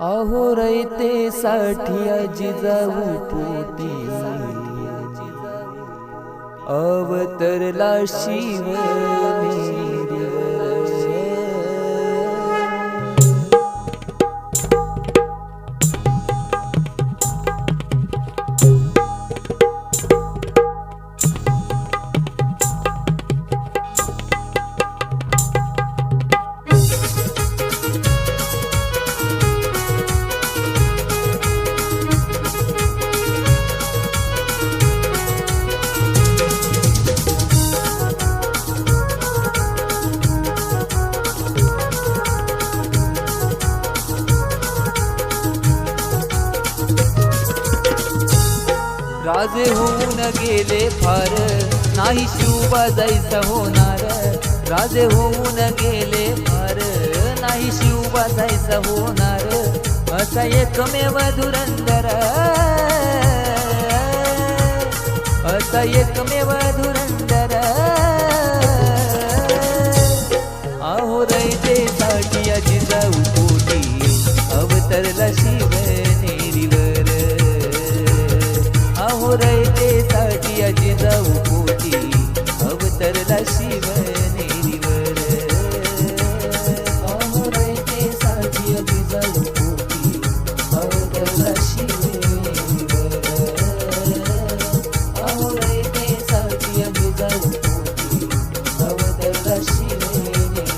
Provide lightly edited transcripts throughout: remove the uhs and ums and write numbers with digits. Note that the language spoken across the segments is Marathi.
अहो रयतेसाठी जिजाऊ पोटी अवतरला शिव राजे होऊन गेले फार नाही शिवबा जायचा होणार। राजे होऊन गेले फार नाही शिवबा जायचा होणार। असा एकमेव धुरंधर असा एकमेव धुरंधर अहो रयतेसाठी जिजाऊ पोटी अवतरला शिव नेरीवर। अहो रयतेसाठी जिजाऊ पोटी अवतरला शिव नेरीवर। अहो रयतेसाठी जिजाऊ पोटी अवतरला शिव नेरीवर। अहो रयतेसाठी जिजाऊ पोटी अवतरला शिव नेरीवर।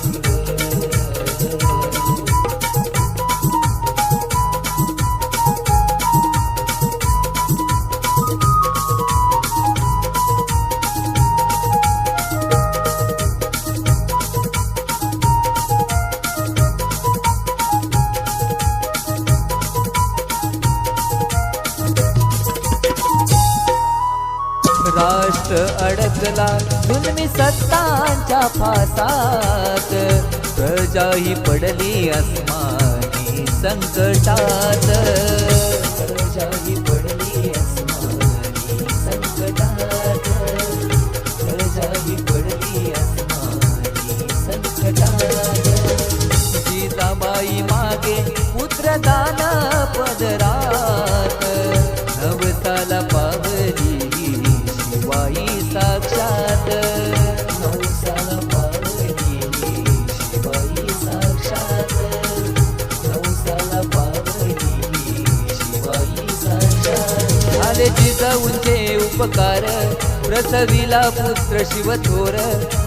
राष्ट्र अडकला जुलमी सत्तांच्या फासात। प्रजा ही पडली अस्मानी संकटात। प्रजा ही पडली अस्मानी संकटात। प्रजा ही पडली अस्मानी संकटात। जिजाबाई मागे पुत्रदान पदरात। नवसाला पावली शिवाई साक्षात। नवसाला पावली शिवाई साक्षात। नवसाला पावली शिवाई साक्षात। झाले जिजाऊंचे उपकार प्रसविला पुत्र शिवथोर।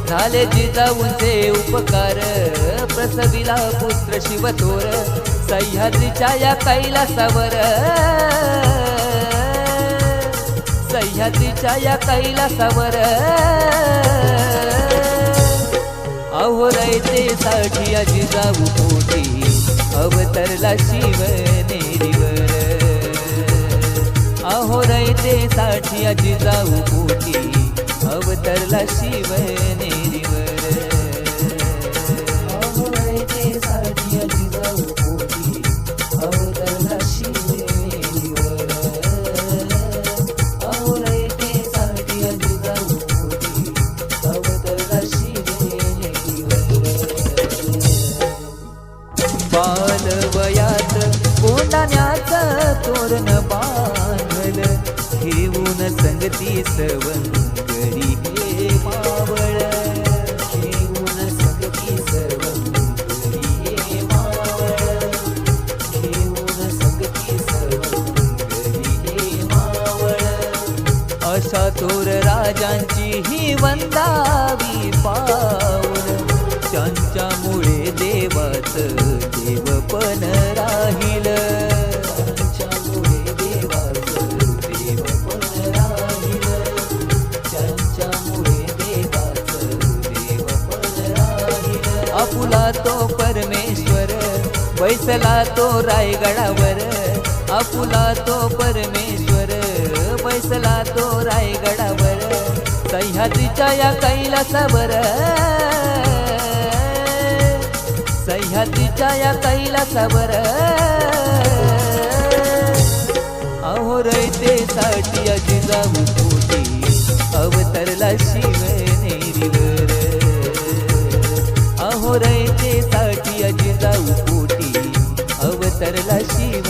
झाले जिजाऊंचे उपकार प्रसविला पुत्र शिवथोर। सह्याद्रीच्या या कैलासावर सह्याद्रीच्या या कैलासावर अहो रयतेसाठी जिजाऊ पोटी अवतरला शिव नेरीवर। अहो रयतेसाठी जिजाऊ पोटी अवतरला शिव नेरीवर। अहो रयतेसाठी जिजाऊ पोटी अवतरला शिव नेरीवर। अहो रयतेसाठी जिजाऊ पोटी अवतरला शिव नेरीवर। बालवयात कोंडाण्याचं तोरण बांधल घेऊन संगती सवंगडी हे मावळ। घेऊन संगती सवंगडी हे मावळ। घेऊन संगती सवंगडी हे मावळ। अशा थोर राजांची ही वंदावी पाऊल। त्यांच्यामुळे देवाचं देवपण राहील। त्यांच्यामुळे देवाचं देवपण राहील। त्यांच्यामुळे देवाचं देवपण राहील। आपुला तो परमेश्वर बैसला तो रायगडावर। आपुला तो परमेश्वर बैसला तो रायगडावर। सह्याद्रीच्या या कैलासावर सह्याद्रीच्या या कैलासावर अहो रयतेसाठी जिजाऊ पोटी अवतरला शिव नेरीवर। अहो रयतेसाठी जिजाऊ पोटी अवतरला अवतरला शिवनेरीवर